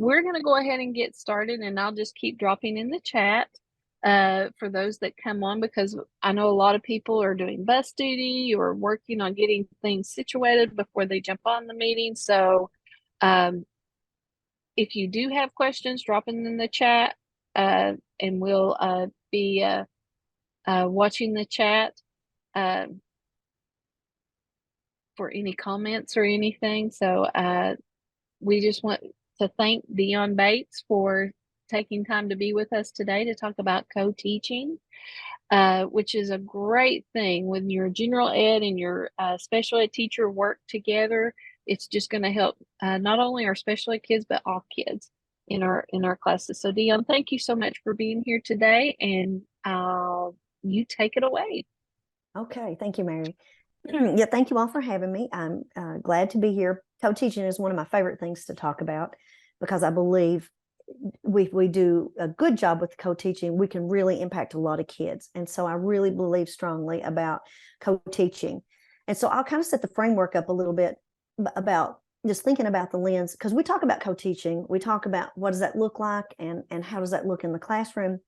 we're going to go ahead and get started, and I'll just keep dropping in the chat for those that come on, because I know a lot of people are doing bus duty or working on getting things situated before they jump on the meeting. So um, if you do have questions, drop them in the chat, and we'll be watching the chat for any comments or anything. So we just want to thank Dion Bates for taking time to be with us today to talk about co-teaching, which is a great thing. When your general ed and your special ed teacher work together, it's just going to help not only our special ed kids, but all kids in our classes. So Dion, thank you so much for being here today, and you take it away. Okay, thank you, Mary. Yeah, thank you all for having me. I'm glad to be here. Co-teaching is one of my favorite things to talk about, because I believe we do a good job with co-teaching, we can really impact a lot of kids. And so I really believe strongly about co-teaching. And so I'll kind of set the framework up a little bit about just thinking about the lens, because we talk about co-teaching, we talk about what does that look like and how does that look in the classroom.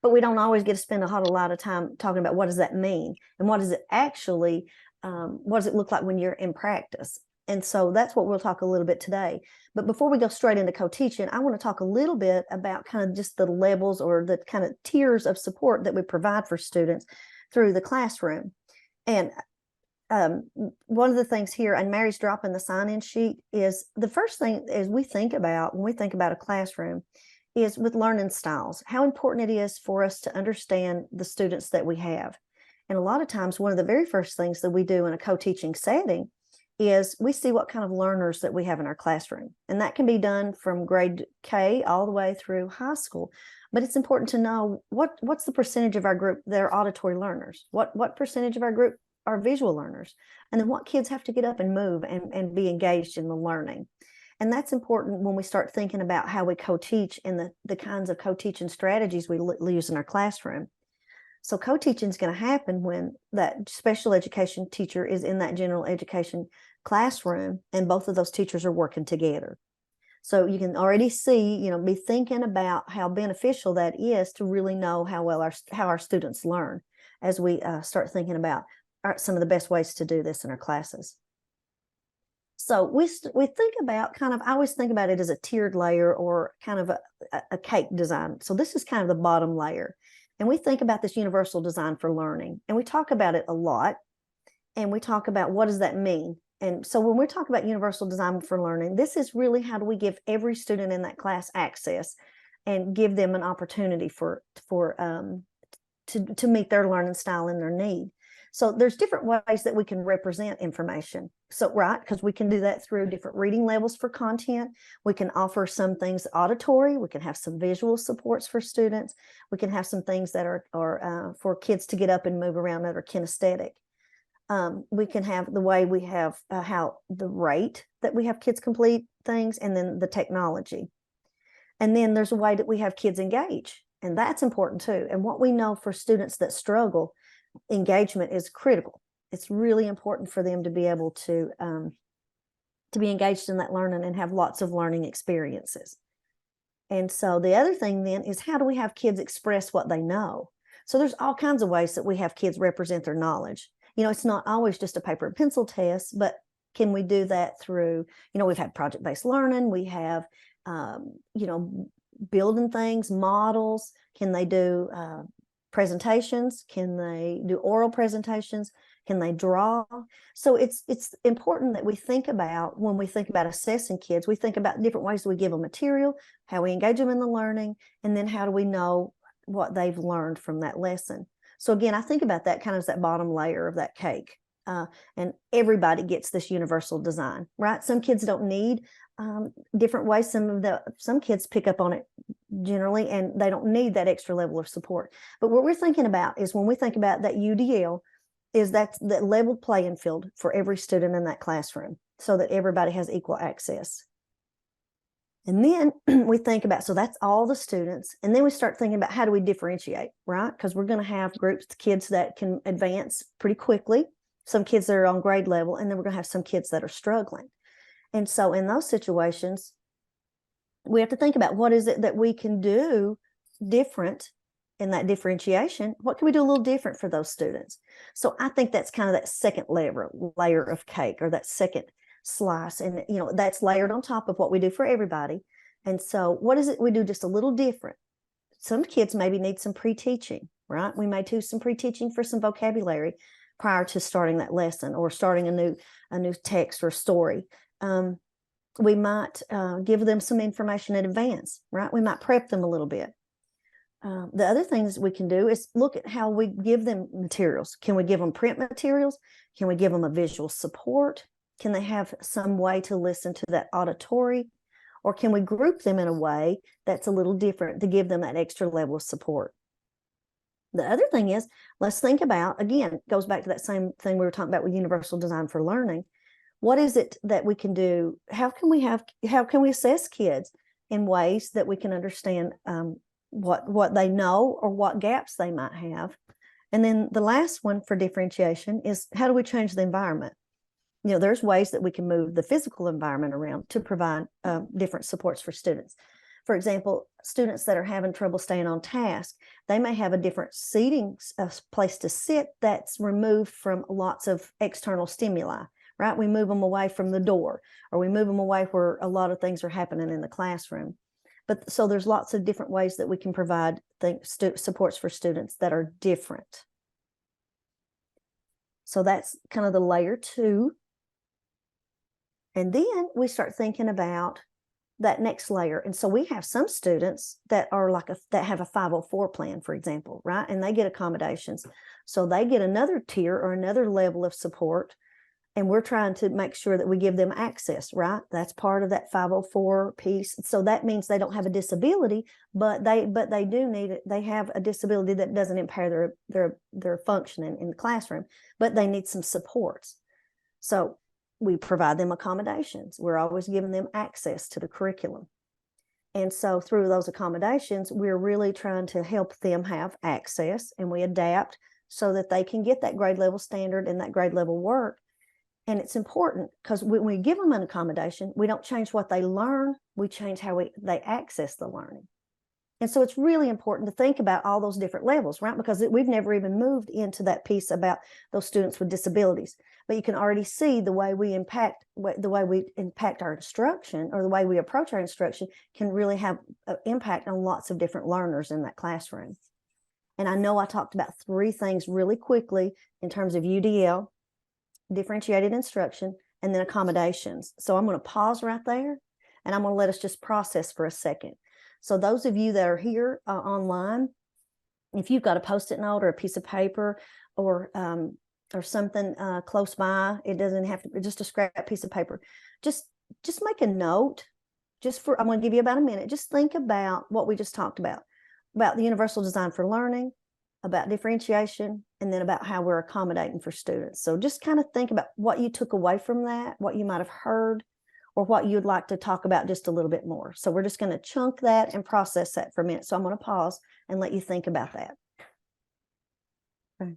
But we don't always get to spend a whole lot of time talking about what does that mean and what does it actually, what does it look like when you're in practice. And so that's what we'll talk a little bit today. But before we go straight into co-teaching, I want to talk a little bit about kind of just the levels or the kind of tiers of support that we provide for students through the classroom. And one of the things here, and Mary's dropping the sign-in sheet, is the first thing is we think about when we think about a classroom is with learning styles, how important it is for us to understand the students that we have. And a lot of times, one of the very first things that we do in a co-teaching setting is we see what kind of learners that we have in our classroom. And that can be done from grade K all the way through high school. But it's important to know what's the percentage of our group that are auditory learners? What percentage of our group are visual learners? And then what kids have to get up and move and be engaged in the learning? And that's important when we start thinking about how we co-teach and the kinds of co-teaching strategies we use in our classroom. So co-teaching is going to happen when that special education teacher is in that general education classroom and both of those teachers are working together. So you can already see, be thinking about how beneficial that is to really know how well our students learn as we start thinking about some of the best ways to do this in our classes. So we think about I always think about it as a tiered layer or kind of a cake design. So this is kind of the bottom layer. And we think about this universal design for learning. And we talk about it a lot. And we talk about what does that mean? And so when we talk about universal design for learning, this is really how do we give every student in that class access and give them an opportunity to meet their learning style and their need. So there's different ways that we can represent information. So, right, because we can do that through different reading levels for content. We can offer some things auditory. We can have some visual supports for students. We can have some things that are for kids to get up and move around that are kinesthetic. We can have the way we have how the rate that we have kids complete things, and then the technology. And then there's a way that we have kids engage, and that's important too. And what we know for students that struggle, engagement is critical. It's really important for them to be able to be engaged in that learning and have lots of learning experiences. And so the other thing then is how do we have kids express what they know? So there's all kinds of ways that we have kids represent their knowledge. It's not always just a paper and pencil test, but can we do that through, we've had project-based learning, we have, building things, models. Can they do presentations? Can they do oral presentations? Can they draw? So it's important that we think about, when we think about assessing kids, we think about different ways we give them material, how we engage them in the learning, and then how do we know what they've learned from that lesson. So again, I think about that kind of as that bottom layer of that cake. And everybody gets this universal design, right? Some kids don't need different ways. Some kids pick up on it generally, and they don't need that extra level of support. But what we're thinking about is, when we think about that UDL, is that level playing field for every student in that classroom, so that everybody has equal access. And then we think about, so that's all the students. And then we start thinking about how do we differentiate, right? Because we're going to have groups of kids that can advance pretty quickly, some kids that are on grade level, and then we're going to have some kids that are struggling. And so in those situations, we have to think about what is it that we can do different in that differentiation. What can we do a little different for those students? So I think that's kind of that second layer of cake, or that second slice. And, that's layered on top of what we do for everybody. And so what is it we do just a little different? Some kids maybe need some pre-teaching, right? We may do some pre-teaching for some vocabulary prior to starting that lesson, or starting a new text or story. We might give them some information in advance, right? We might prep them a little bit. The other things we can do is look at how we give them materials. Can we give them print materials? Can we give them a visual support? Can they have some way to listen to that auditory? Or can we group them in a way that's a little different to give them that extra level of support? The other thing is, let's think about, again, goes back to that same thing we were talking about with universal design for learning. What is it that we can do? How can we assess kids in ways that we can understand what they know, or what gaps they might have? And then the last one for differentiation is, how do we change the environment? There's ways that we can move the physical environment around to provide different supports for students. For example, students that are having trouble staying on task, they may have a different seating place to sit that's removed from lots of external stimuli, right? We move them away from the door, or we move them away where a lot of things are happening in the classroom. But so there's lots of different ways that we can provide supports for students that are different. So that's kind of the layer 2. And then we start thinking about that next layer. And so we have some students that are that have a 504 plan, for example, right? And they get accommodations. So they get another tier or another level of support. And we're trying to make sure that we give them access, right? That's part of that 504 piece. So that means they don't have a disability, but they do need it. They have a disability that doesn't impair their functioning in the classroom, but they need some supports. So we provide them accommodations. We're always giving them access to the curriculum. And so through those accommodations, we're really trying to help them have access, and we adapt so that they can get that grade level standard and that grade level work. And it's important because when we give them an accommodation, we don't change what they learn, we change how they access the learning. And so it's really important to think about all those different levels, right? Because we've never even moved into that piece about those students with disabilities. But you can already see the way we impact our instruction, or the way we approach our instruction, can really have an impact on lots of different learners in that classroom. And I know I talked about 3 things really quickly in terms of UDL, differentiated instruction, and then accommodations. So I'm going to pause right there, and I'm going to let us just process for a second. So those of you that are here online, if you've got a Post-it note or a piece of paper, or something close by, it doesn't have to, just a scrap piece of paper, just make a note. I'm going to give you about a minute. Just think about what we just talked about the universal design for learning, about differentiation, and then about how we're accommodating for students. So just kind of think about what you took away from that, what you might have heard, or what you'd like to talk about just a little bit more. So we're just going to chunk that and process that for a minute. So I'm going to pause and let you think about that. Okay.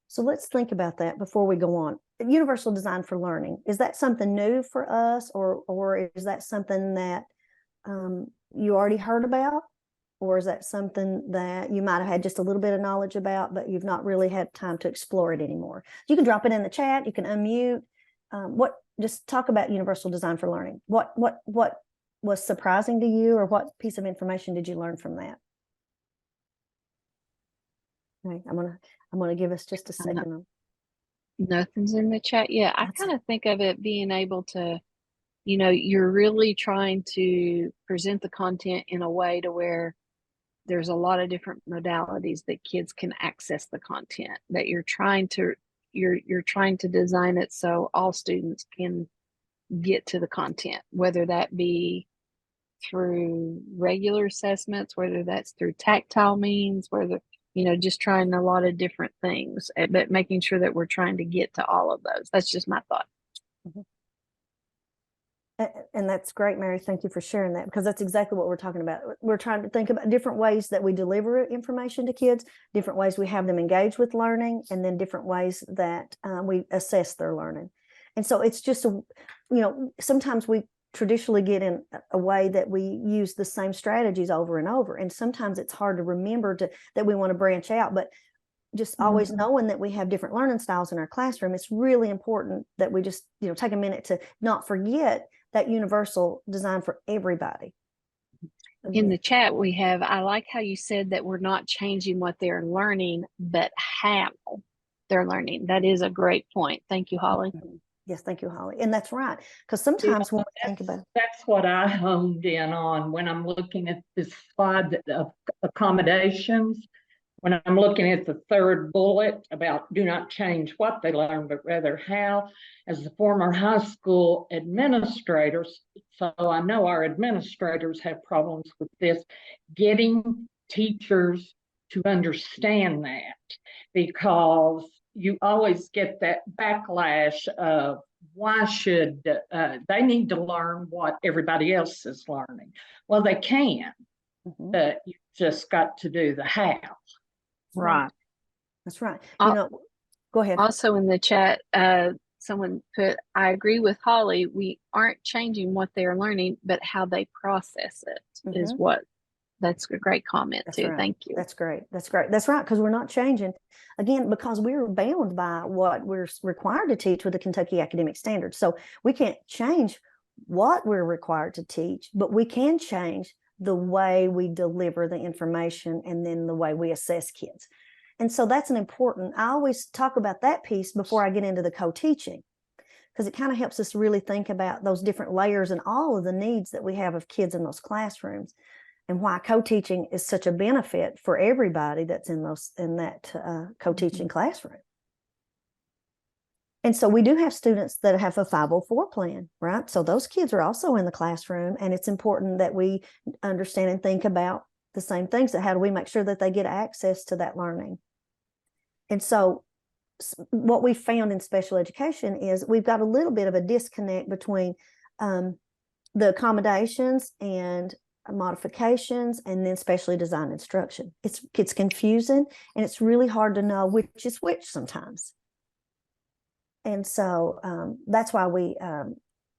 So let's think about that before we go on. Universal design for learning, is that something new for us, or is that something that you already heard about? Or is that something that you might have had just a little bit of knowledge about, but you've not really had time to explore it anymore? You can drop it in the chat. You can unmute. Just talk about universal design for learning. What was surprising to you, or what piece of information did you learn from that? Okay, I'm gonna give us just a second. Nothing's in the chat yet. I kind of think of it being able to, you're really trying to present the content in a way to where there's a lot of different modalities that kids can access the content, that you're trying to design it so all students can get to the content, whether that be through regular assessments, whether that's through tactile means, whether, just trying a lot of different things, but making sure that we're trying to get to all of those. That's just my thought. Mm-hmm. And that's great, Mary. Thank you for sharing that, because that's exactly what we're talking about. We're trying to think about different ways that we deliver information to kids, different ways we have them engage with learning, and then different ways that we assess their learning. And so it's just, sometimes we traditionally get in a way that we use the same strategies over and over. And sometimes it's hard to remember that we want to branch out, but just always knowing that we have different learning styles in our classroom, it's really important that we just, take a minute to not forget that universal design for everybody. In the chat we have, I like how you said that we're not changing what they're learning, but how they're learning. That is a great point. Thank you, Holly. Yes, thank you, Holly. And that's right. Because sometimes when we think about that's what I honed in on when I'm looking at this slide of accommodations. When I'm looking at the third bullet about do not change what they learn, but rather how, as a former high school administrator, so I know our administrators have problems with this, getting teachers to understand that, because you always get that backlash of why should they need to learn what everybody else is learning. Well, they can, but you just got to do the how. Right. That's right. Go ahead. Also in the chat, someone put, I agree with Holly. We aren't changing what they're learning, but how they process it is what. That's a great comment too. Right. Thank you. That's great. That's great. That's right. Because we're not changing, again, because we're bound by what we're required to teach with the Kentucky Academic Standards. So we can't change what we're required to teach, but we can change the way we deliver the information and then the way we assess kids. And so that's an important, I always talk about that piece before I get into the co-teaching, because it kind of helps us really think about those different layers and all of the needs that we have of kids in those classrooms, and why co-teaching is such a benefit for everybody that's in that co-teaching classroom. And so we do have students that have a 504 plan, right? So those kids are also in the classroom, and it's important that we understand and think about the same things. That how do we make sure that they get access to that learning? And so what we found in special education is we've got a little bit of a disconnect between the accommodations and modifications and then specially designed instruction. It's confusing, and it's really hard to know which is which sometimes. And so that's why we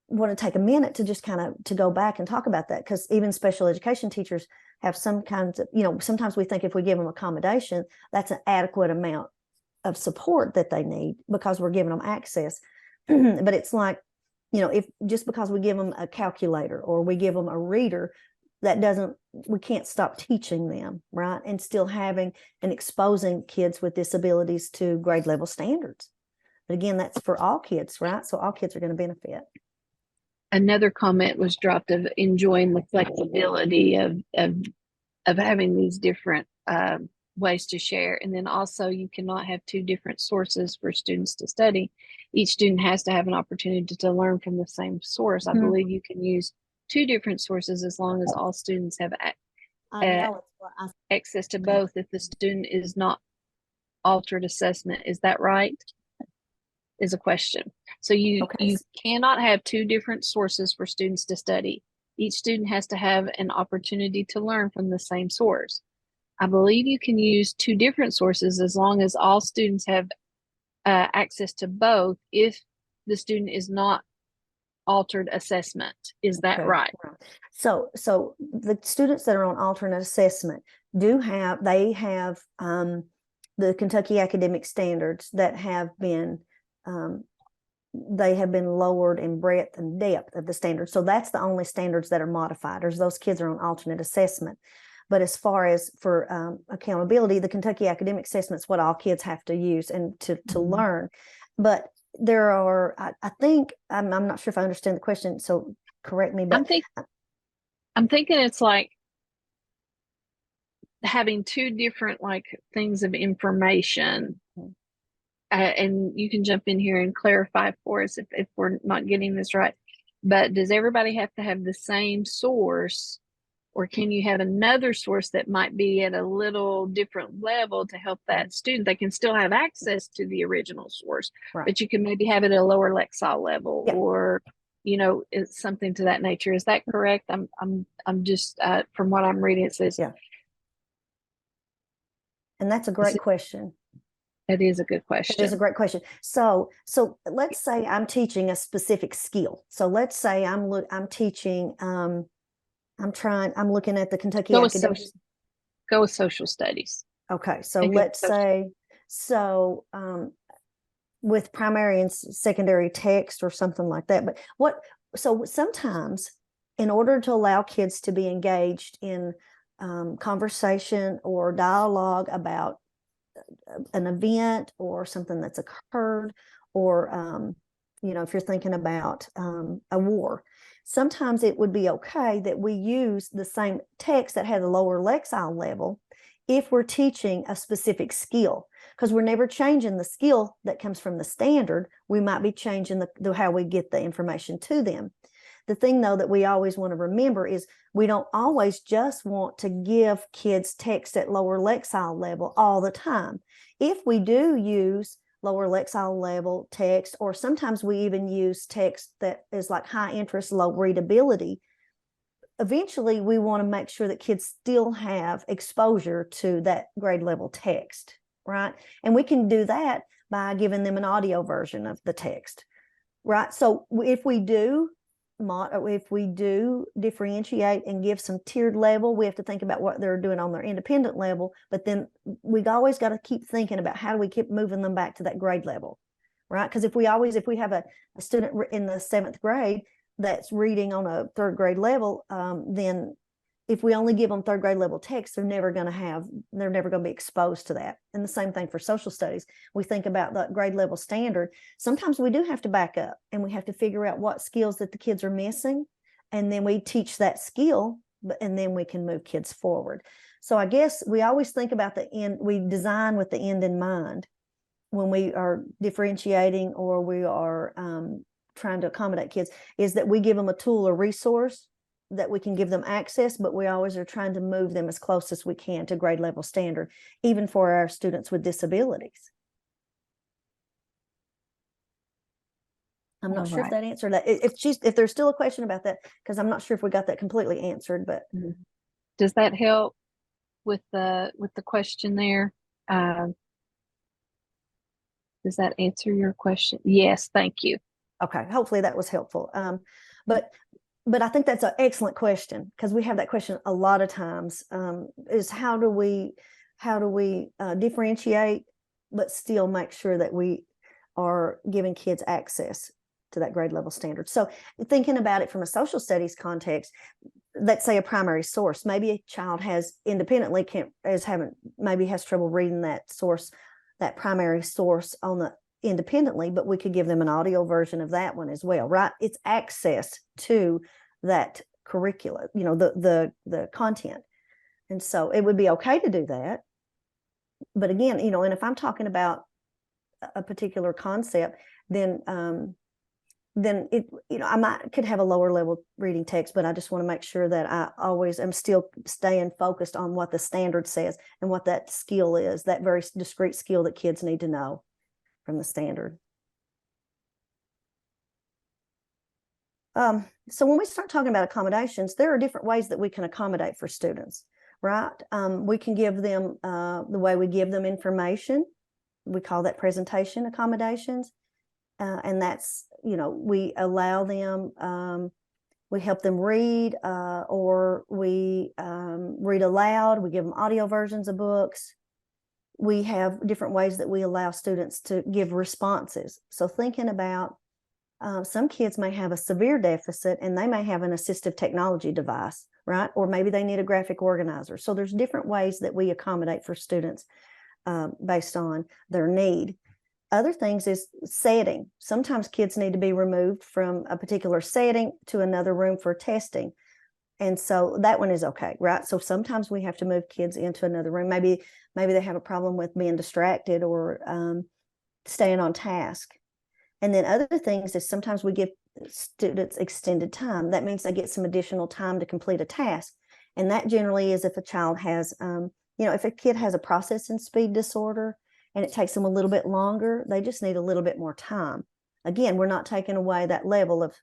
want to take a minute to just kind of to go back and talk about that, because even special education teachers have some kinds of, sometimes we think if we give them accommodation, that's an adequate amount of support that they need because we're giving them access. But it's like, if just because we give them a calculator or we give them a reader, we can't stop teaching them, right? And still having and exposing kids with disabilities to grade level standards. But again, that's for all kids, right? So all kids are going to benefit. Another comment was dropped of enjoying the flexibility of having these different ways to share. And then also you cannot have two different sources for students to study. Each student has to have an opportunity to learn from the same source. I believe you can use two different sources as long as all students have access to both. If the student is not altered assessment, is that right? Is a question. So you cannot have two different sources for students to study. Each student has to have an opportunity to learn from the same source. I believe you can use two different sources as long as all students have access to both if the student is not altered assessment. Is that right? So the students that are on alternate assessment have the Kentucky Academic Standards that have been they have been lowered in breadth and depth of the standards. So that's the only standards that are modified, or those kids are on alternate assessment. But as far as for accountability, the Kentucky Academic Assessment is what all kids have to use and to learn. But there are, I think, I'm not sure if I understand the question, so correct me. But I'm thinking it's like having two different things of information. And you can jump in here and clarify for us if we're not getting this right. But does everybody have to have the same source, or can you have another source that might be at a little different level to help that student? They can still have access to the original source, but you can maybe have it at a lower Lexile level, or it's something to that nature. Is that correct? I'm just from what I'm reading, it says. And that's a great question. That is a good It is a question. great question. So let's say I'm teaching a specific skill. So let's say I'm teaching, I'm looking at the Kentucky Go with Academic. social, go with social studies. Okay, so Think of let's say, so with primary and secondary text or something like that. But so sometimes in order to allow kids to be engaged in conversation or dialogue about an event or something that's occurred, or if you're thinking about a war, sometimes it would be okay that we use the same text that has a lower lexile level if we're teaching a specific skill, because we're never changing the skill that comes from the standard. We might be changing the how we get the information to them. The thing, though, that we always want to remember is we don't always just want to give kids text at lower lexile level all the time. If we do use lower lexile level text, or sometimes we even use text that is like high interest, low readability, eventually we want to make sure that kids still have exposure to that grade level text, right? And we can do that by giving them an audio version of the text, right? So if we do differentiate and give some tiered level, we have to think about what they're doing on their independent level, but then we always got to keep thinking about how do we keep moving them back to that grade level, right? Because if we have a student in the 7th grade that's reading on a 3rd grade level, then if we only give them 3rd grade level text, they're never going to be exposed to that. And the same thing for social studies. We think about the grade level standard. Sometimes we do have to back up and we have to figure out what skills that the kids are missing. And then we teach that skill, and then we can move kids forward. So I guess we always think about the end. We design with the end in mind when we are differentiating, or we are trying to accommodate kids, is that we give them a tool or resource that we can give them access, but we always are trying to move them as close as we can to grade level standard, even for our students with disabilities. I'm not sure if that answered that. If there's still a question about that, because I'm not sure if we got that completely answered, but does that help with the question there? Does that answer your question? Yes, thank you. Okay, hopefully that was helpful. But I think that's an excellent question, because we have that question a lot of times, is how do we differentiate but still make sure that we are giving kids access to that grade level standard. So thinking about it from a social studies context, let's say a primary source, maybe a child has trouble reading that source, that primary source independently, but we could give them an audio version of that one as well, right? It's access to that curricula, the content. And so it would be okay to do that. But again, and if I'm talking about a particular concept, then I could have a lower level reading text, but I just want to make sure that I always am still staying focused on what the standard says and what that skill is, that very discrete skill that kids need to know from the standard. So when we start talking about accommodations, there are different ways that we can accommodate for students, right? We can give them the way we give them information. We call that presentation accommodations. And that's, we allow them, we help them read, or we read aloud. We give them audio versions of books. We have different ways that we allow students to give responses. So thinking about some kids may have a severe deficit and they may have an assistive technology device, right? Or maybe they need a graphic organizer. So there's different ways that we accommodate for students based on their need. Other things is setting. Sometimes kids need to be removed from a particular setting to another room for testing. And so that one is okay, right? So sometimes we have to move kids into another room. Maybe they have a problem with being distracted or staying on task. And then other things is sometimes we give students extended time. That means they get some additional time to complete a task. And that generally is if a child has, if a kid has a processing speed disorder and it takes them a little bit longer, they just need a little bit more time. Again, we're not taking away that level of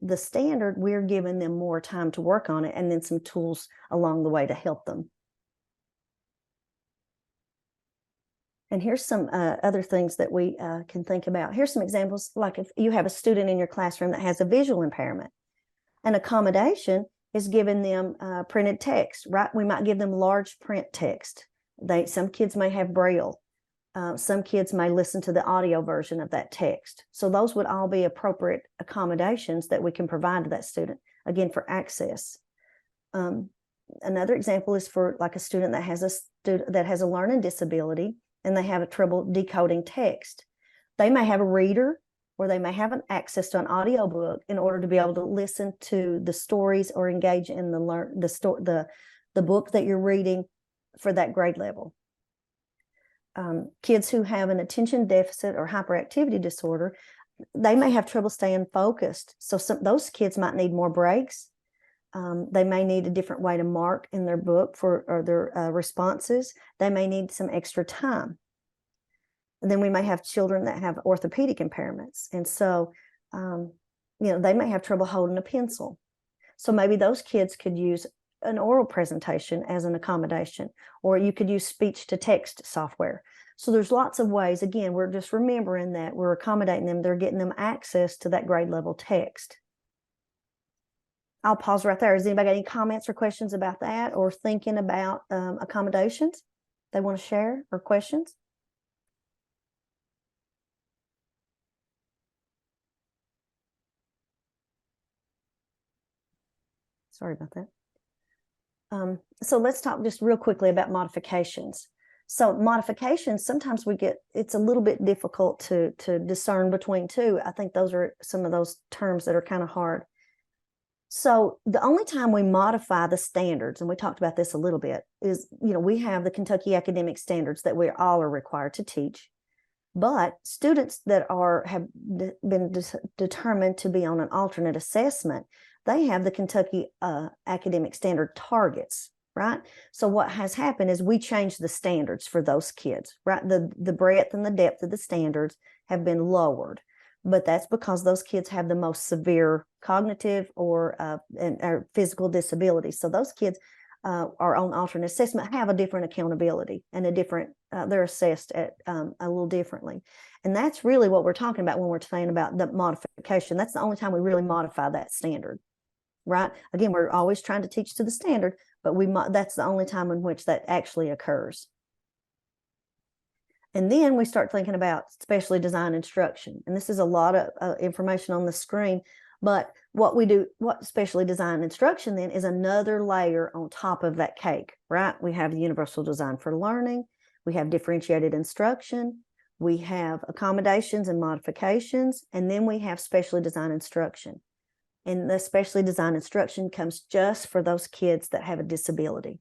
the standard. We're giving them more time to work on it, and then some tools along the way to help them. And here's some other things that we can think about. Here's some examples, like if you have a student in your classroom that has a visual impairment, an accommodation is giving them printed text, right? We might give them large print text. Some kids may have Braille. Some kids may listen to the audio version of that text. So those would all be appropriate accommodations that we can provide to that student, again, for access. Another example is for like a student that has a learning disability and they have a trouble decoding text. They may have a reader or they may have an access to an audio book in order to be able to listen to the stories or engage in the book that you're reading for that grade level. Kids who have an attention deficit or hyperactivity disorder, they may have trouble staying focused. So those kids might need more breaks. They may need a different way to mark in their book or their responses. They may need some extra time. And then we may have children that have orthopedic impairments. And so, they may have trouble holding a pencil. So maybe those kids could use an oral presentation as an accommodation, or you could use speech to text software. So there's lots of ways. Again, we're just remembering that we're accommodating them. They're getting them access to that grade level text. I'll pause right there. Has anybody got any comments or questions about that, or thinking about accommodations they want to share, or questions? Sorry about that. So let's talk just real quickly about modifications. So modifications, sometimes it's a little bit difficult to discern between two. I think those are some of those terms that are kind of hard. So the only time we modify the standards, and we talked about this a little bit, is, we have the Kentucky academic standards that we all are required to teach. But students that have been determined to be on an alternate assessment, they have the Kentucky academic standard targets, right? So what has happened is we changed the standards for those kids, right? The breadth and the depth of the standards have been lowered, but that's because those kids have the most severe cognitive or physical disabilities. So those kids are on alternate assessment, have a different accountability and they're assessed at a little differently. And that's really what we're talking about when we're saying about the modification. That's the only time we really modify that standard, right? Again, we're always trying to teach to the standard, but that's the only time in which that actually occurs. And then we start thinking about specially designed instruction. And this is a lot of information on the screen, but what specially designed instruction then is another layer on top of that cake, right? We have the universal design for learning, we have differentiated instruction, we have accommodations and modifications, and then we have specially designed instruction. And the specially designed instruction comes just for those kids that have a disability,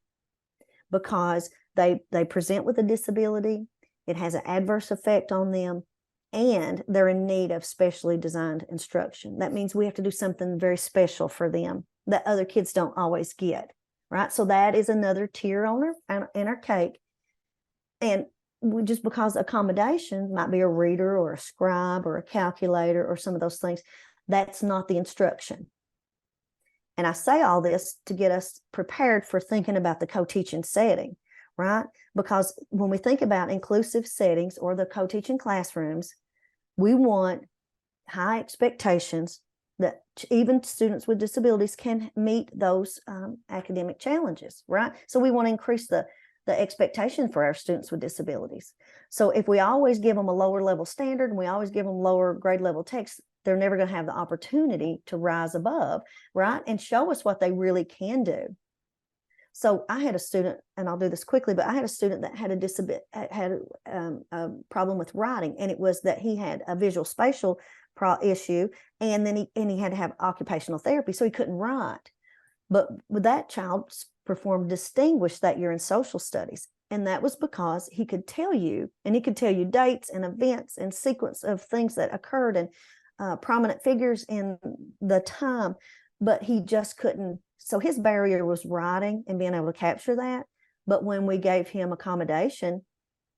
because they present with a disability, it has an adverse effect on them, and they're in need of specially designed instruction. That means we have to do something very special for them that other kids don't always get, right? So that is another tier on our cake. And just because accommodation might be a reader or a scribe or a calculator or some of those things, that's not the instruction. And I say all this to get us prepared for thinking about the co-teaching setting, right? Because when we think about inclusive settings or the co-teaching classrooms, we want high expectations that even students with disabilities can meet those academic challenges, right? So we want to increase the expectation for our students with disabilities. So if we always give them a lower level standard and we always give them lower grade level text, they're never going to have the opportunity to rise above, right? And show us what they really can do. So I had a student, and I'll do this quickly, but I had a student that had a problem with writing, and it was that he had a visual spatial issue, and then he had to have occupational therapy, so he couldn't write. But that child performed distinguished that year in social studies, and that was because he could tell you dates and events and sequence of things that occurred and prominent figures in the time, but he just couldn't. So his barrier was writing and being able to capture that. But when we gave him accommodation,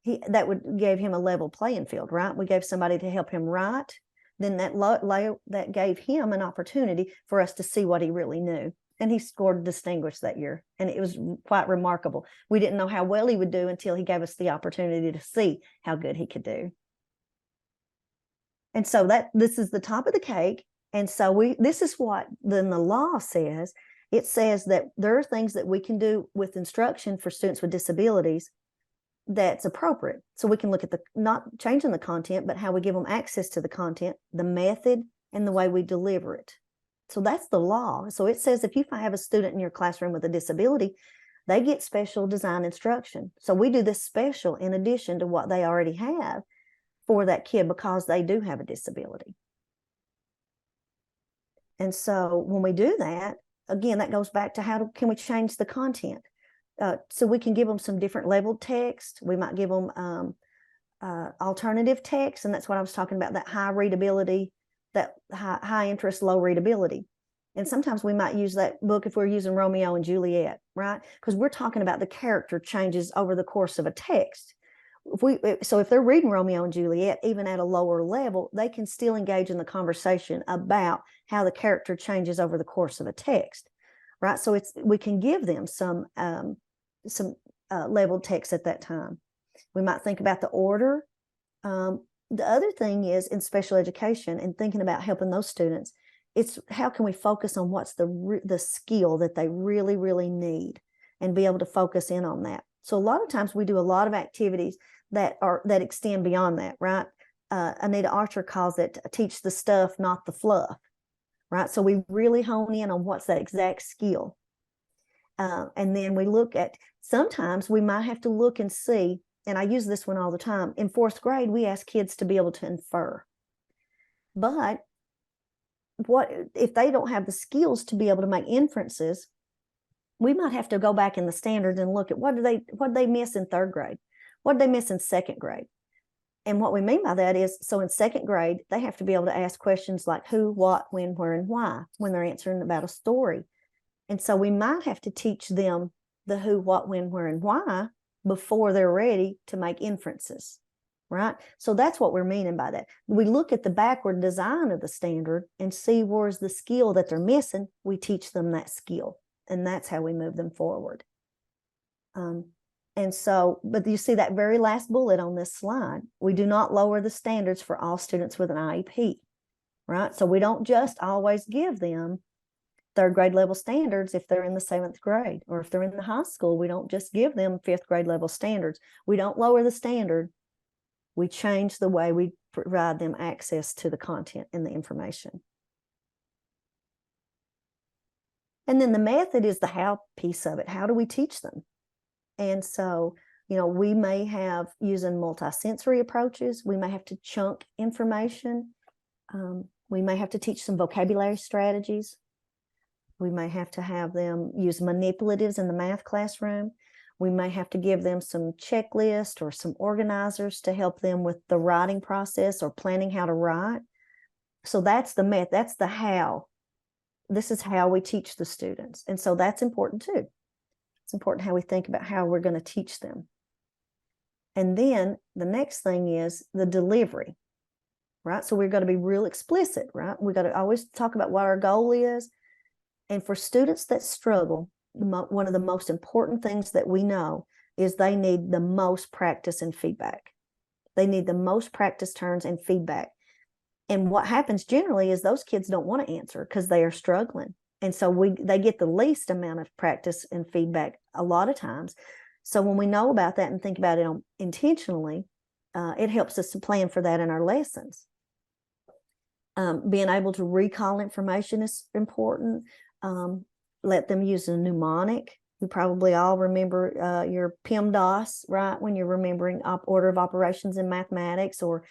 gave him a level playing field, right? We gave somebody to help him write, then that gave him an opportunity for us to see what he really knew. and he scored distinguished that year, and it was quite remarkable. We didn't know how well he would do until he gave us the opportunity to see how good he could do. And so this is the top of the cake. And so this is what then the law says. It says that there are things that we can do with instruction for students with disabilities that's appropriate. So we can look at not changing the content, but how we give them access to the content, the method, and the way we deliver it. So that's the law. So it says if you have a student in your classroom with a disability, they get special design instruction. So we do this special in addition to what they already have for that kid because they do have a disability. And so when we do that, again, that goes back to can we change the content? So we can give them some different leveled text. We might give them alternative text, and that's what I was talking about, that high readability, that high interest, low readability. And sometimes we might use that book if we're using Romeo and Juliet, right? Because we're talking about the character changes over the course of a text. If they're reading Romeo and Juliet, even at a lower level, they can still engage in the conversation about how the character changes over the course of a text, right? So we can give them some leveled text at that time. We might think about the order. The other thing is in special education and thinking about helping those students, it's how can we focus on what's the skill that they really, really need and be able to focus in on that. So a lot of times we do a lot of activities that extend beyond that, right? Anita Archer calls it teach the stuff, not the fluff, right? So we really hone in on what's that exact skill. And then we look at, sometimes we might have to look and see, and I use this one all the time. In 4th grade, we ask kids to be able to infer. But what if they don't have the skills to be able to make inferences? We might have to go back in the standards and look at what did they miss in 3rd grade? What did they miss in 2nd grade? And what we mean by that is, so in 2nd grade, they have to be able to ask questions like who, what, when, where, and why when they're answering about a story. And so we might have to teach them the who, what, when, where, and why before they're ready to make inferences, right? So that's what we're meaning by that. We look at the backward design of the standard and see where's the skill that they're missing. We teach them that skill, and that's how we move them forward. And so, but you see that very last bullet on this slide, we do not lower the standards for all students with an IEP, right? So we don't just always give them 3rd grade level standards if they're in the 7th grade, or if they're in the high school, we don't just give them 5th grade level standards. We don't lower the standard. We change the way we provide them access to the content and the information. And then the method is the how piece of it. How do we teach them? And so, we may have using multisensory approaches. We may have to chunk information. We may have to teach some vocabulary strategies. We may have to have them use manipulatives in the math classroom. We may have to give them some checklists or some organizers to help them with the writing process or planning how to write. So that's the method. That's the how. This is how we teach the students. And so that's important too. It's important how we think about how we're going to teach them. And then the next thing is the delivery, right? So we're going to be real explicit, right? We've got to always talk about what our goal is. And for students that struggle, one of the most important things that we know is they need the most practice and feedback. They need the most practice turns and feedback. And what happens generally is those kids don't want to answer because they are struggling. And so they get the least amount of practice and feedback a lot of times. So when we know about that and think about it intentionally, it helps us to plan for that in our lessons. Being able to recall information is important. Let them use a mnemonic. You probably all remember your PEMDAS, right? When you're remembering order of operations in mathematics, or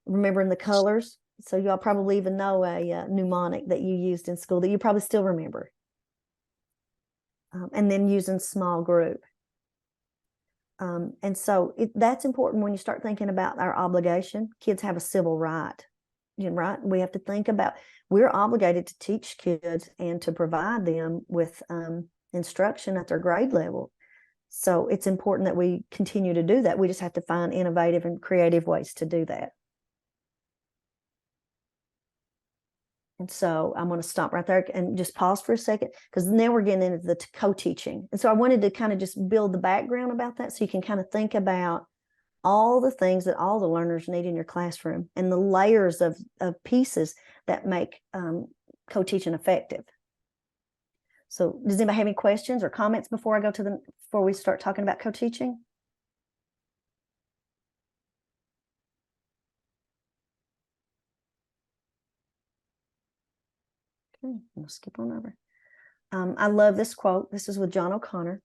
remembering the colors. So y'all probably even know a mnemonic that you used in school that you probably still remember. And then using small group. And so that's important when you start thinking about our obligation. Kids have a civil right, right? We have to think about, we're obligated to teach kids and to provide them with instruction at their grade level. So it's important that we continue to do that. We just have to find innovative and creative ways to do that. And so I'm going to stop right there and just pause for a second, because now we're getting into the co-teaching. And so I wanted to kind of just build the background about that, so you can kind of think about all the things that all the learners need in your classroom and the layers of pieces that make co-teaching effective. So does anybody have any questions or comments before before we start talking about co-teaching? Okay, we'll skip on over. I love this quote. This is with John O'Connor.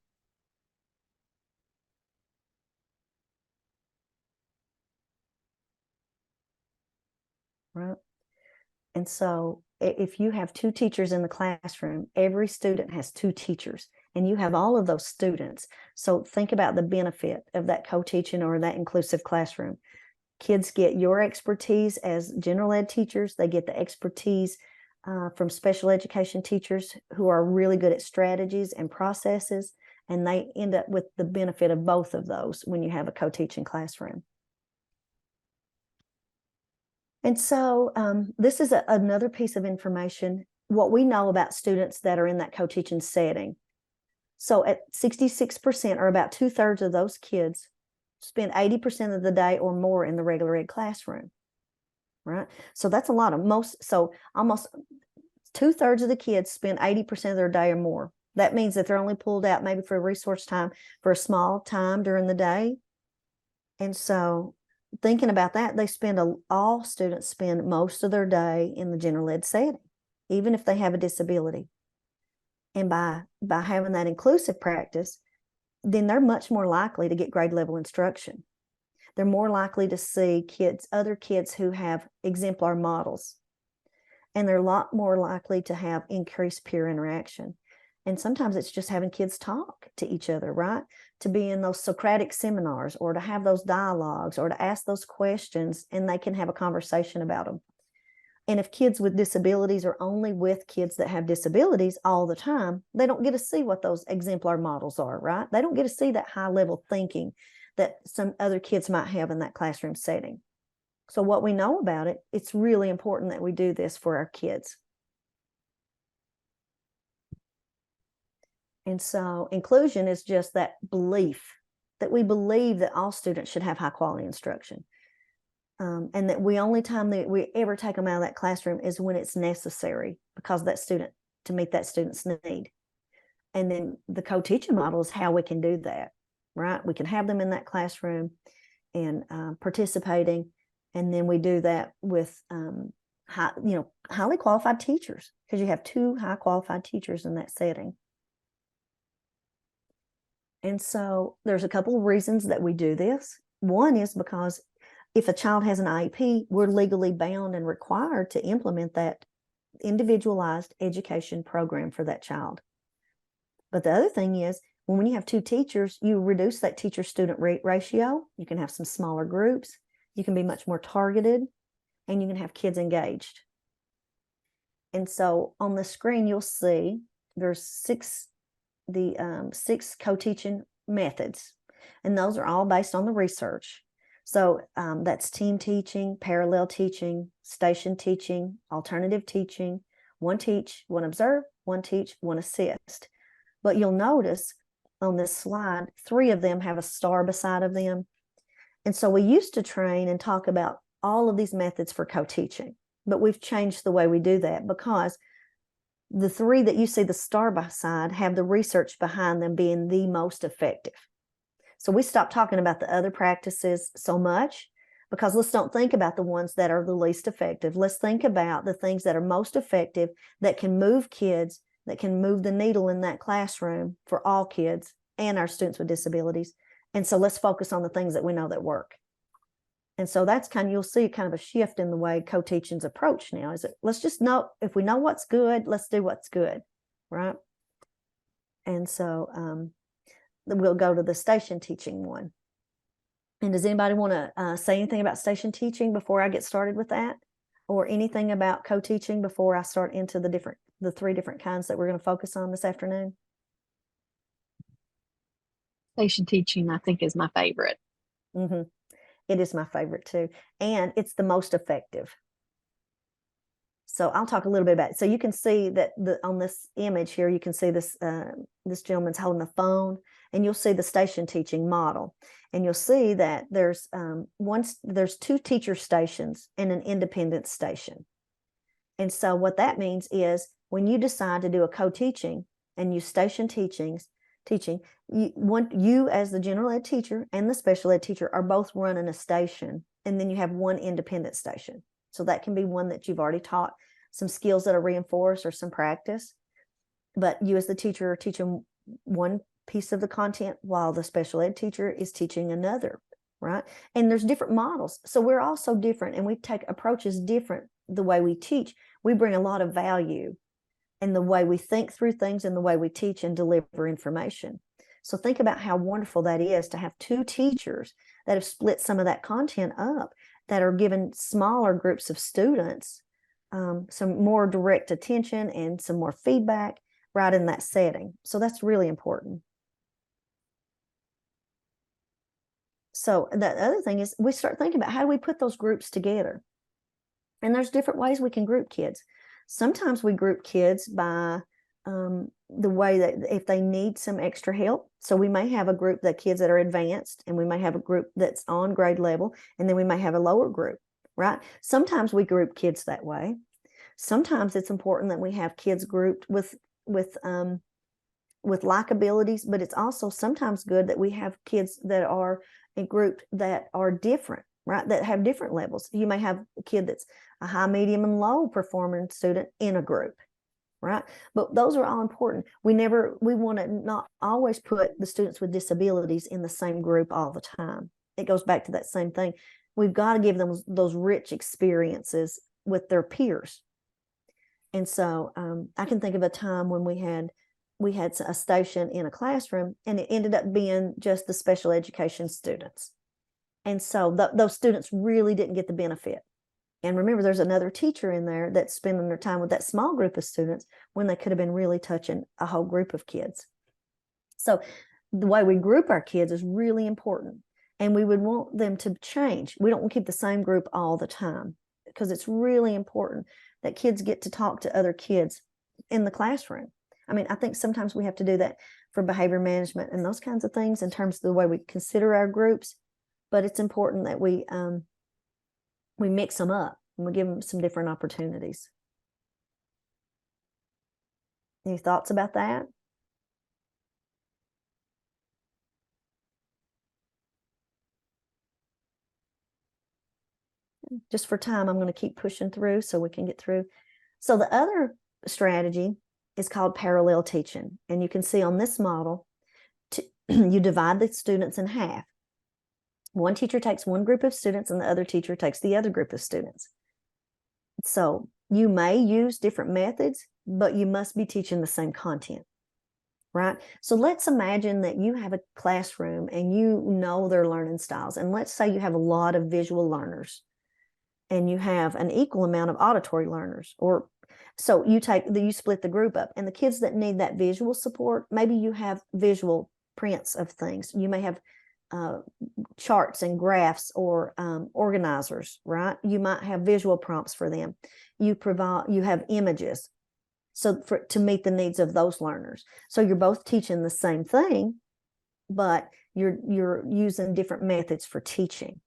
Right. And so if you have 2 teachers in the classroom, every student has 2 teachers, and you have all of those students. So think about the benefit of that co-teaching or that inclusive classroom. Kids get your expertise as general ed teachers. They get the expertise from special education teachers who are really good at strategies and processes, and they end up with the benefit of both of those when you have a co-teaching classroom. And so this is another piece of information, what we know about students that are in that co-teaching setting. So at 66%, or about 2/3 of those kids, spend 80% of the day or more in the regular ed classroom, right? So that's a lot of so almost 2/3 of the kids spend 80% of their day or more. That means that they're only pulled out maybe for resource time for a small time during the day. And so thinking about that, all students spend most of their day in the general ed setting, even if they have a disability. And by having that inclusive practice, then they're much more likely to get grade level instruction. They're more likely to see other kids who have exemplar models. And they're a lot more likely to have increased peer interaction. And sometimes it's just having kids talk to each other, right? To be in those Socratic seminars, or to have those dialogues, or to ask those questions, and they can have a conversation about them. And if kids with disabilities are only with kids that have disabilities all the time, they don't get to see what those exemplar models are, right? They don't get to see that high level thinking that some other kids might have in that classroom setting. So what we know about it, it's really important that we do this for our kids. And so inclusion is just that belief that we believe that all students should have high quality instruction. And that only time that we ever take them out of that classroom is when it's necessary, because to meet that student's need. And then the co-teaching model is how we can do that, right? We can have them in that classroom and participating. And then we do that with highly qualified teachers, because you have 2 high qualified teachers in that setting. And so there's a couple of reasons that we do this. One is because if a child has an IEP, we're legally bound and required to implement that individualized education program for that child. But the other thing is, when you have 2 teachers, you reduce that teacher-student ratio. You can have some smaller groups. You can be much more targeted, and you can have kids engaged. And so on the screen, you'll see there's 6 co-teaching methods, and those are all based on the research. So that's team teaching, parallel teaching, station teaching, alternative teaching, one teach, one observe, one teach, one assist. But you'll notice on this slide, 3 of them have a star beside of them. And so we used to train and talk about all of these methods for co-teaching, but we've changed the way we do that, because the 3 that you see the star beside have the research behind them being the most effective. So we stopped talking about the other practices so much, because let's don't think about the ones that are the least effective. Let's think about the things that are most effective, that can move kids, that can move the needle in that classroom for all kids and our students with disabilities. And so let's focus on the things that we know that work. And so that's you'll see kind of a shift in the way co-teaching's approach now. Is let's just know, if we know what's good, let's do what's good, right? And so we'll go to the station teaching one. And does anybody want to say anything about station teaching before I get started with that? Or anything about co-teaching before I start into the 3 different kinds that we're going to focus on this afternoon? Station teaching, I think, is my favorite. Mm-hmm. It is my favorite too. And it's the most effective. So I'll talk a little bit about it. So you can see that on this image here, you can see this, this gentleman's holding a phone, and you'll see the station teaching model. And you'll see that there's there's 2 teacher stations and an independent station. And so what that means is when you decide to do a co-teaching and you station teaching, you as the general ed teacher and the special ed teacher are both running a station, and then you have one independent station. So that can be one that you've already taught some skills that are reinforced or some practice, but you as the teacher are teaching one piece of the content while the special ed teacher is teaching another, right? And there's different models. So we're all so different, and we take approaches different the way we teach. We bring a lot of value in the way we think through things and the way we teach and deliver information. So think about how wonderful that is to have 2 teachers that have split some of that content up, that are given smaller groups of students some more direct attention and some more feedback right in that setting. So that's really important. So the other thing is we start thinking about how do we put those groups together? And there's different ways we can group kids. Sometimes we group kids by the way that if they need some extra help. So we may have a group that kids that are advanced, and we may have a group that's on grade level, and then we may have a lower group, right? Sometimes we group kids that way. Sometimes it's important that we have kids grouped with like abilities, but it's also sometimes good that we have kids that are a group that are different, right? That have different levels. You may have a kid that's a high, medium, and low performing student in a group, right? But those are all important. We want to not always put the students with disabilities in the same group all the time. It goes back to that same thing. We've got to give them those rich experiences with their peers. And so I can think of a time when we had a station in a classroom, and it ended up being just the special education students. And so those students really didn't get the benefit. And remember, there's another teacher in there that's spending their time with that small group of students when they could have been really touching a whole group of kids. So the way we group our kids is really important. And we would want them to change. We don't want to keep the same group all the time, because it's really important that kids get to talk to other kids in the classroom. I mean, I think sometimes we have to do that for behavior management and those kinds of things in terms of the way we consider our groups. But it's important that we mix them up and we give them some different opportunities. Any thoughts about that? Just for time, I'm going to keep pushing through so we can get through. So the other strategy is called parallel teaching. And you can see on this model, you divide the students in half. One teacher takes one group of students and the other teacher takes the other group of students. So you may use different methods, but you must be teaching the same content, right? So let's imagine that you have a classroom and you know their learning styles. And let's say you have a lot of visual learners and you have an equal amount of auditory learners, or so you split the group up, and the kids that need that visual support, maybe you have visual prints of things. You may have charts and graphs or organizers, right? You might have visual prompts for them. You have images, so to meet the needs of those learners. So you're both teaching the same thing, but you're using different methods for teaching.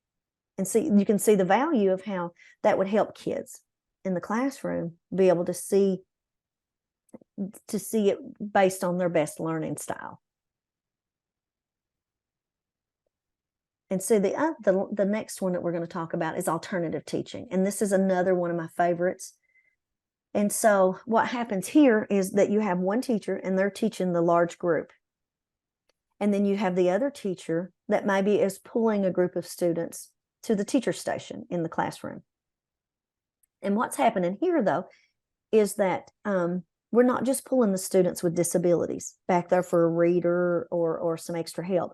And you can see the value of how that would help kids in the classroom be able to see it based on their best learning style. And so the next one that we're going to talk about is alternative teaching. And this is another one of my favorites. And so what happens here is that you have one teacher and they're teaching the large group. And then you have the other teacher that maybe is pulling a group of students to the teacher station in the classroom. And what's happening here, though, is that we're not just pulling the students with disabilities back there for a reader or some extra help.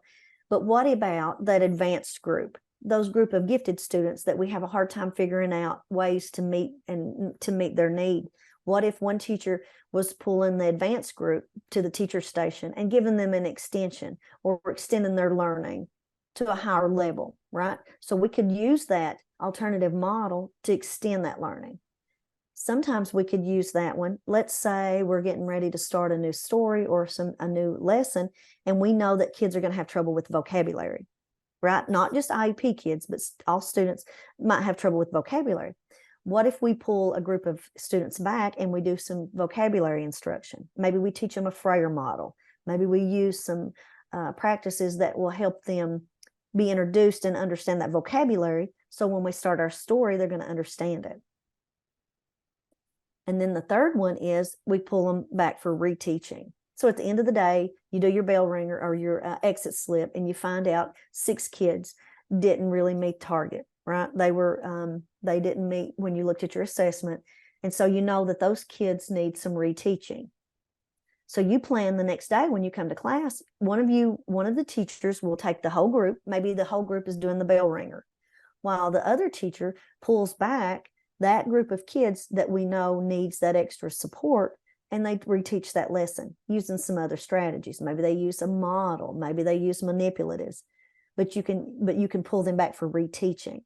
But what about that advanced group, those group of gifted students that we have a hard time figuring out ways to meet their need? What if one teacher was pulling the advanced group to the teacher station and giving them an extension or extending their learning to a higher level, right? So we could use that alternative model to extend that learning. Sometimes we could use that one. Let's say we're getting ready to start a new story or a new lesson, and we know that kids are going to have trouble with vocabulary, right? Not just IEP kids, but all students might have trouble with vocabulary. What if we pull a group of students back and we do some vocabulary instruction? Maybe we teach them a Freyer model. Maybe we use some practices that will help them be introduced and understand that vocabulary. So when we start our story, they're going to understand it. And then the third one is we pull them back for reteaching. So at the end of the day, you do your bell ringer or your exit slip, and you find out 6 kids didn't really meet target, right? They didn't meet when you looked at your assessment. And so you know that those kids need some reteaching. So you plan the next day when you come to class, one of the teachers will take the whole group. Maybe the whole group is doing the bell ringer, while the other teacher pulls back that group of kids that we know needs that extra support, and they reteach that lesson using some other strategies. Maybe they use a model, maybe they use manipulatives, but you can pull them back for reteaching.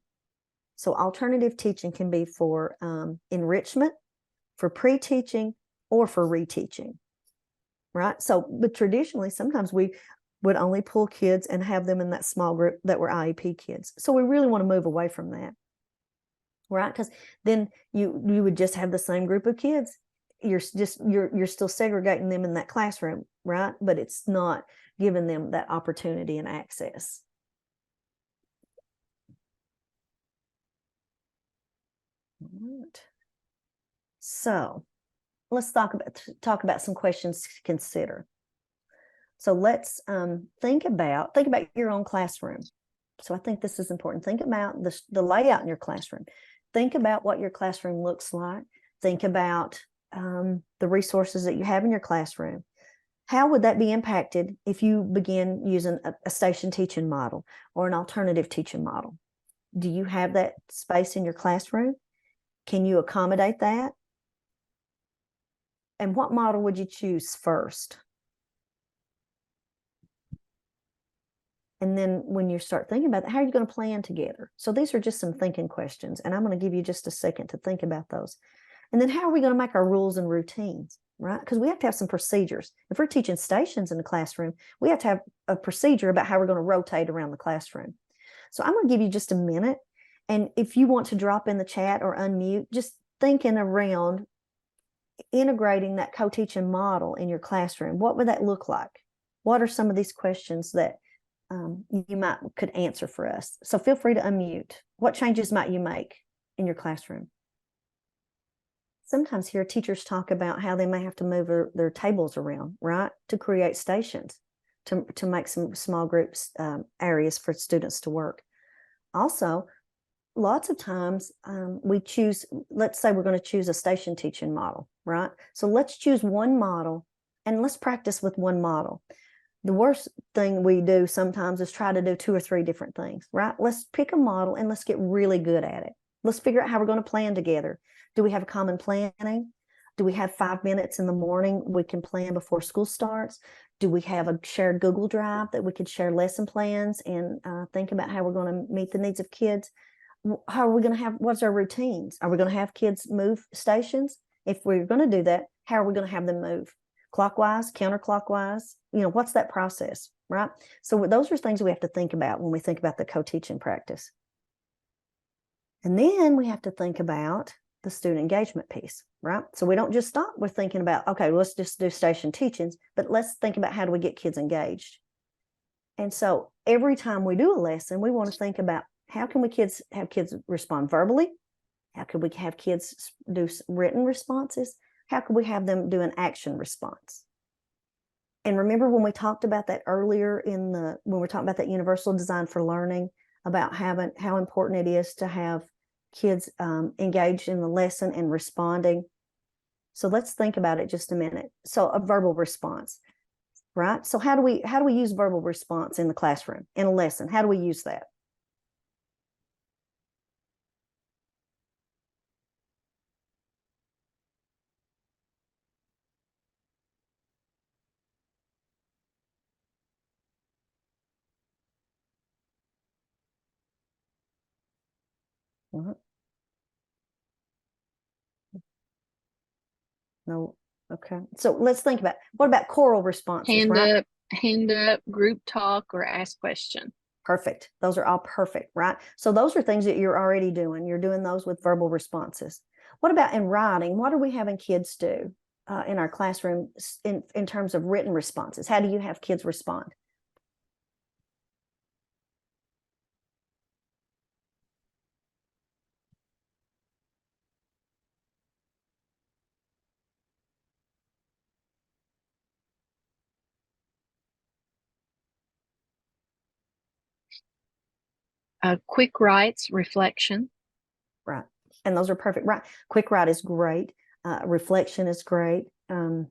So alternative teaching can be for enrichment, for pre-teaching, or for reteaching, right? So, but traditionally, sometimes we would only pull kids and have them in that small group that were IEP kids. So we really want to move away from that, right? Because then you would just have the same group of kids. You're still segregating them in that classroom, right? But it's not giving them that opportunity and access. All right. So let's talk about some questions to consider. So let's think about your own classroom. So I think this is important. Think about the layout in your classroom. Think about what your classroom looks like. Think about the resources that you have in your classroom. How would that be impacted if you begin using a station teaching model or an alternative teaching model? Do you have that space in your classroom? Can you accommodate that? And what model would you choose first? And then when you start thinking about that, how are you going to plan together? So these are just some thinking questions, and I'm going to give you just a second to think about those. And then how are we going to make our rules and routines, right? Because we have to have some procedures. If we're teaching stations in the classroom, we have to have a procedure about how we're going to rotate around the classroom. So I'm going to give you just a minute. And if you want to drop in the chat or unmute, just thinking around integrating that co-teaching model in your classroom. What would that look like? What are some of these questions that you could answer for us? So feel free to unmute. What changes might you make in your classroom? Sometimes here teachers talk about how they may have to move their tables around, right, to create stations, to make some small groups areas for students to work. Also, lots of times we choose, let's say we're going to choose a station teaching model, right? So let's choose one model and let's practice with one model. The worst thing we do sometimes is try to do 2 or 3 different things, right? Let's pick a model and let's get really good at it. Let's figure out how we're going to plan together. Do we have common planning? Do we have 5 minutes in the morning we can plan before school starts? Do we have a shared Google Drive that we could share lesson plans and think about how we're going to meet the needs of kids? How are we going to have, what's our routines? Are we going to have kids move stations? If we're going to do that, how are we going to have them move? Clockwise, counterclockwise? What's that process, right? So those are things we have to think about when we think about the co-teaching practice. And then we have to think about the student engagement piece, right? So we don't just stop with thinking about, okay, let's just do station teachings, but let's think about how do we get kids engaged. And so every time we do a lesson, we want to think about how can we have kids respond verbally? How can we have kids do written responses? How can we have them do an action response? And remember when we talked about that earlier when we're talking about that universal design for learning, about how important it is to have kids engaged in the lesson and responding. So let's think about it just a minute. So a verbal response, right? So how do we use verbal response in the classroom, in a lesson? How do we use that? No. Okay. So let's think about, what about choral responses, right? Hand up, group talk, or ask question. Perfect. Those are all perfect, right? So those are things that you're already doing. You're doing those with verbal responses. What about in writing? What are we having kids do in our classroom in terms of written responses? How do you have kids respond? Quick writes, reflection. Right. And those are perfect. Right. Quick write is great. Reflection is great. You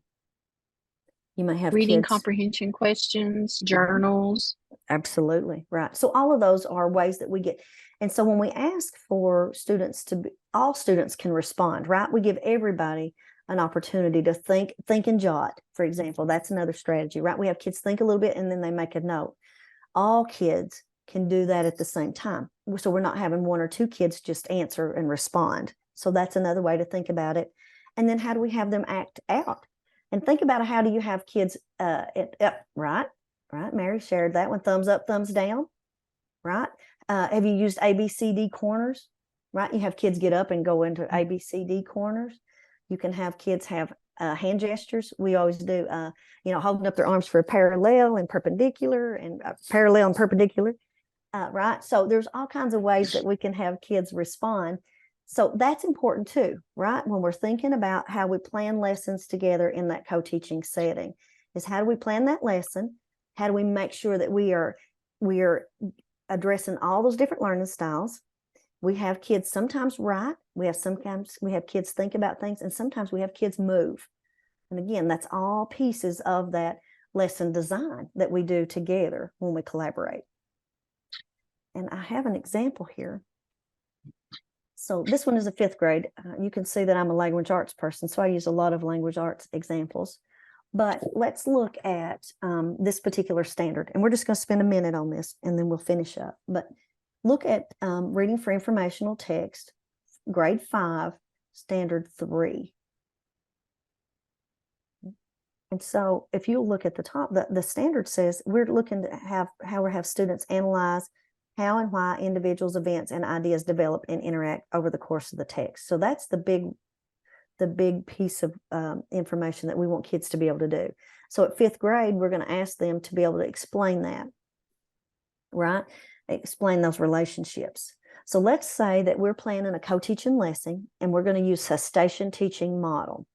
may have Reading kids. comprehension questions, journals. Absolutely. Right. So all of those are ways that we get. And so when we ask for students to be, all students can respond, right? We give everybody an opportunity to think and jot, for example. That's another strategy, right? We have kids think a little bit and then they make a note. All kids can do that at the same time. So we're not having one or two kids just answer and respond. So that's another way to think about it. And then how do we have them act out? And think about how do you have kids right? Right. Mary shared that one. Thumbs up, thumbs down. Right. Have you used ABCD corners? Right. You have kids get up and go into ABCD corners. You can have kids have hand gestures. We always do, holding up their arms for a parallel and perpendicular and parallel and perpendicular. Right. So there's all kinds of ways that we can have kids respond. So that's important too, right? When we're thinking about how we plan lessons together in that co-teaching setting, is how do we plan that lesson? How do we make sure that we are addressing all those different learning styles? We have kids sometimes write, sometimes we have kids think about things, and sometimes we have kids move. And again, that's all pieces of that lesson design that we do together when we collaborate. And I have an example here. So this one is a 5th grade. You can see that I'm a language arts person, so I use a lot of language arts examples. But let's look at this particular standard. And we're just going to spend a minute on this, and then we'll finish up. But look at reading for informational text, grade 5, standard 3. And so if you look at the top, the standard says we're looking to have students analyze how and why individuals, events, and ideas develop and interact over the course of the text. So that's the big piece of information that we want kids to be able to do. So at 5th grade, we're going to ask them to be able to explain that, right? Explain those relationships. So let's say that we're planning a co-teaching lesson and we're going to use a station teaching model.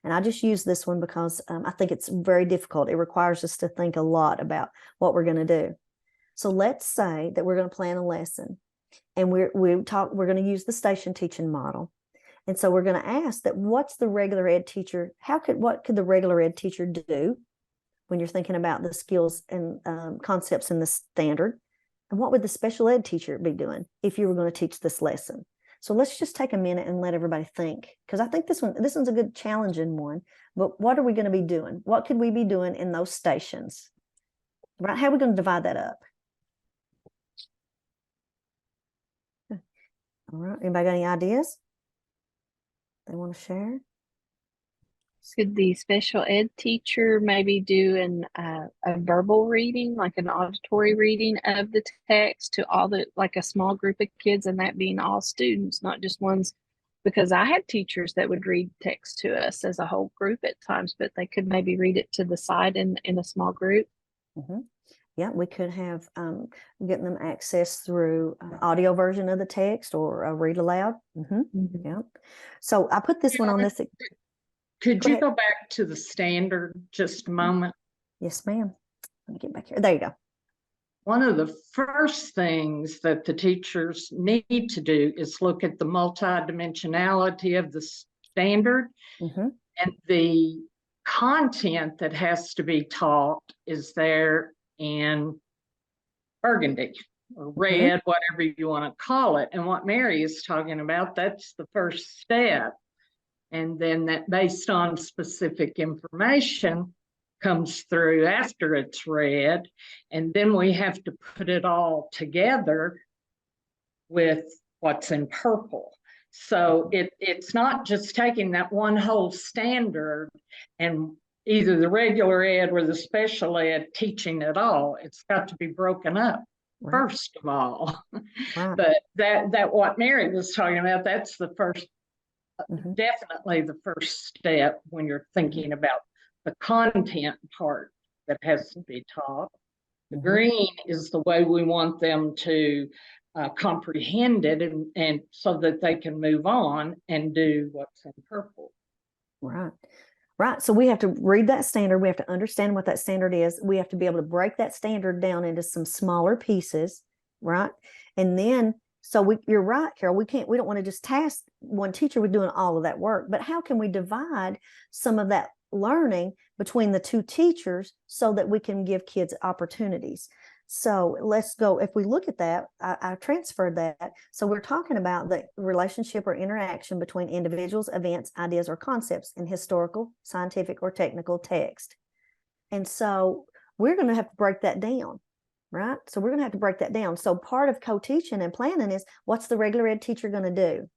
And I just use this one because I think it's very difficult. It requires us to think a lot about what we're going to do. So let's say that we're going to plan a lesson and we're going to use the station teaching model. And so we're going to ask that what's the regular ed teacher, what could the regular ed teacher do when you're thinking about the skills and concepts in the standard? And what would the special ed teacher be doing if you were going to teach this lesson? So let's just take a minute and let everybody think, because I think this one's a good challenging one. But what are we going to be doing? What could we be doing in those stations? Right? How are we going to divide that up? All right. Anybody got any ideas they want to share? Could the special ed teacher maybe do a verbal reading, like an auditory reading of the text to like a small group of kids, and that being all students, not just ones? Because I had teachers that would read text to us as a whole group at times, but they could maybe read it to the side in a small group. Mm-hmm. Yeah, we could have getting them access through audio version of the text or a read aloud. Mm-hmm. Mm-hmm. Yeah. So I put this one on this. Could you go back to the standard just a moment? Yes, ma'am. Let me get back here. There you go. One of the first things that the teachers need to do is look at the multidimensionality of the standard. Mm-hmm. And the content that has to be taught is there in burgundy or red, mm-hmm. whatever you want to call it. And what Mary is talking about, that's the first step. And then that, based on specific information, comes through after it's read. And then we have to put it all together with what's in purple. So it's not just taking that one whole standard and either the regular ed or the special ed teaching it all. It's got to be broken up Right. first of all. Right. But that what Mary was talking about, that's the first, Mhm. definitely the first step when you're thinking about the content part that has to be taught. The Mhm. green is the way we want them to comprehend it, and so that they can move on and do what's in purple. Right. Right. So we have to read that standard. We have to understand what that standard is. We have to be able to break that standard down into some smaller pieces. Right. And then, you're right, Carol, we don't want to just task one teacher with doing all of that work, but how can we divide some of that learning between the two teachers so that we can give kids opportunities? So let's go, if we look at that, I transferred that. So we're talking about the relationship or interaction between individuals, events, ideas, or concepts in historical, scientific, or technical text. And so we're going to have to break that down, right? So we're going to have to break that down. So part of co-teaching and planning is, what's the regular ed teacher going to do?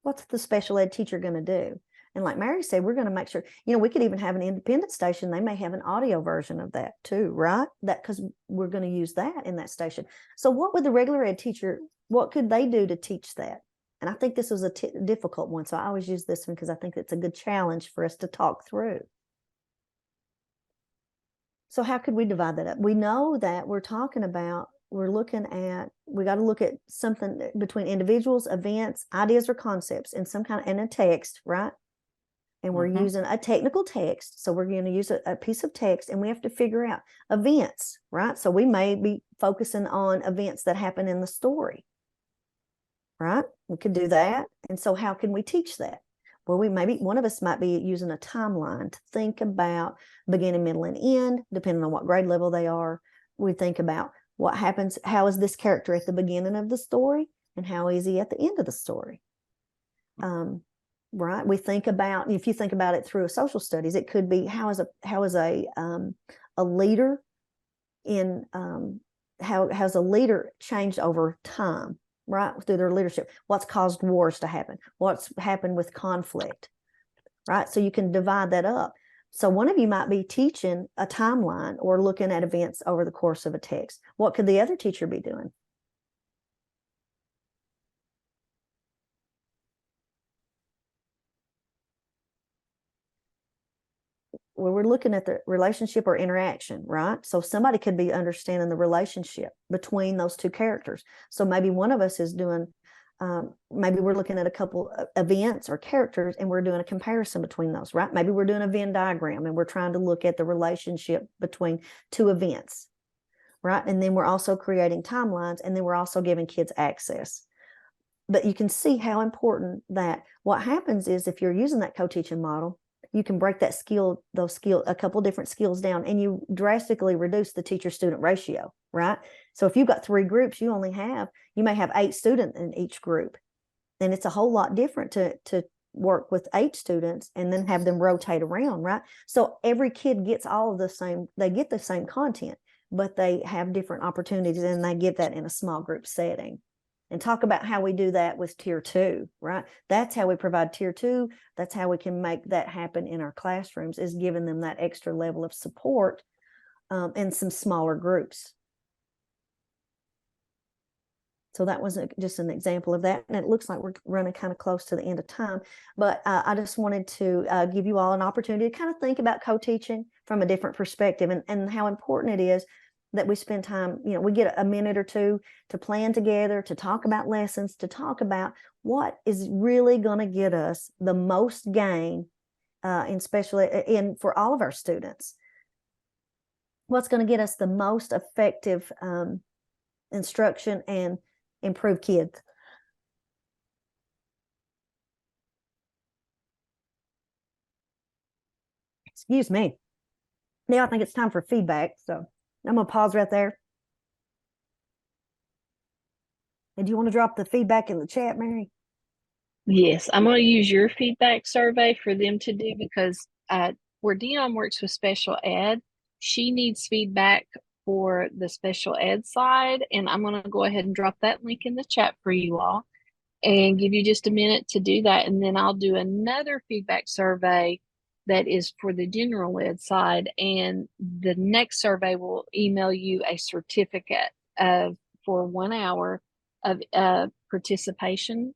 What's the special ed teacher going to do? And like Mary said, we're going to make sure, we could even have an independent station. They may have an audio version of that too, right? That, because we're going to use that in that station. So what would the regular ed teacher, what could they do to teach that? And I think this was a difficult one. So I always use this one because I think it's a good challenge for us to talk through. So how could we divide that up? We know that we got to look at something between individuals, events, ideas, or concepts in some kind of, in a text, right? And we're using a technical text. So we're going to use a piece of text, and we have to figure out events, right? So we may be focusing on events that happen in the story, right? We could do that. And so how can we teach that? Well, one of us might be using a timeline to think about beginning, middle, and end, depending on what grade level they are. We think about what happens, how is this character at the beginning of the story, and how is he at the end of the story? Right. We think about, if you think about it through a social studies, it could be how is a leader in how's a leader changed over time, right? Through their leadership. What's caused wars to happen? What's happened with conflict, right? So you can divide that up. So one of you might be teaching a timeline or looking at events over the course of a text. What could the other teacher be doing? Well, we're looking at the relationship or interaction, right? So somebody could be understanding the relationship between those two characters. So maybe one of us is doing, maybe we're looking at a couple of events or characters, and we're doing a comparison between those, right? Maybe we're doing a Venn diagram, and we're trying to look at the relationship between two events, right? And then we're also creating timelines, and then we're also giving kids access. But you can see how important that, what happens is, if you're using that co-teaching model, you can break that a couple different skills down, and you drastically reduce the teacher-student ratio, right? So if you've got 3 groups, you may have 8 students in each group. Then it's a whole lot different to work with 8 students and then have them rotate around, right? So every kid gets they get the same content, but they have different opportunities, and they give that in a small group setting. And talk about how we do that with tier 2, right? That's how we provide tier 2. That's how we can make that happen in our classrooms, is giving them that extra level of support in some smaller groups. So that was just an example of that. And it looks like we're running kind of close to the end of time. But I just wanted to give you all an opportunity to kind of think about co-teaching from a different perspective, and how important it is that we spend time, we get a minute or two to plan together, to talk about lessons, to talk about what is really going to get us the most gain for all of our students. What's going to get us the most effective instruction and improve kids. Excuse me. Now I think it's time for feedback. So I'm going to pause right there. And do you want to drop the feedback in the chat, Mary? Yes, I'm going to use your feedback survey for them to do, because where Dion works with special ed, she needs feedback for the special ed side. And I'm going to go ahead and drop that link in the chat for you all. and give you just a minute to do that. And then I'll do another feedback survey that is for the general ed side. And the next survey will email you a certificate for 1 hour of participation.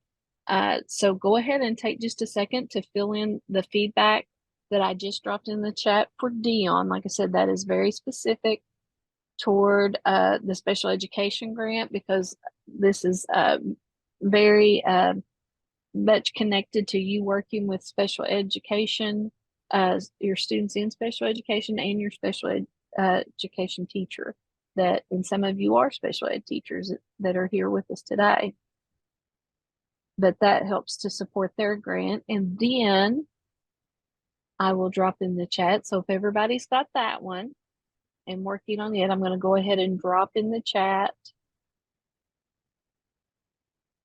So go ahead and take just a second to fill in the feedback that I just dropped in the chat for Dion. Like I said, that is very specific toward the special education grant, because this is very much connected to you working with special education, your students in special education and your special education teacher, and some of you are special ed teachers that are here with us today. But that helps to support their grant. And then I will drop in the chat. So if everybody's got that one and working on it, I'm going to go ahead and drop in the chat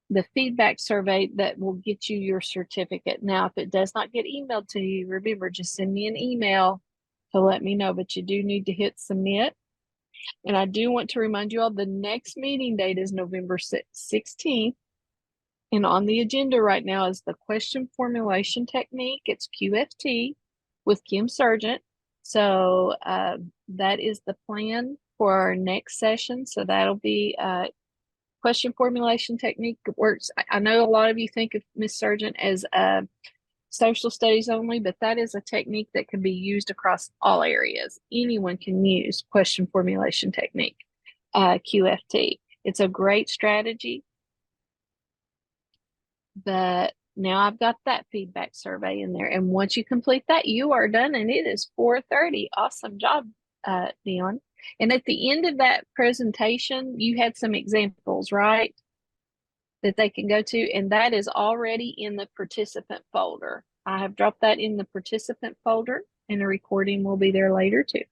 the feedback survey that will get you your certificate. Now, if it does not get emailed to you, remember, just send me an email to let me know, but you do need to hit submit. And I do want to remind you all, the next meeting date is November 16th. And on the agenda right now is the question formulation technique. It's QFT with Kim Sargent. So that is the plan for our next session. So that'll be question formulation technique. Works. I know a lot of you think of Miss Sargent as social studies only, but that is a technique that can be used across all areas. Anyone can use question formulation technique, QFT. It's a great strategy. But now I've got that feedback survey in there. And once you complete that, you are done. And it is 4:30. Awesome job, Dion. And at the end of that presentation, you had some examples, right? That they can go to. And that is already in the participant folder. I have dropped that in the participant folder, and a recording will be there later too.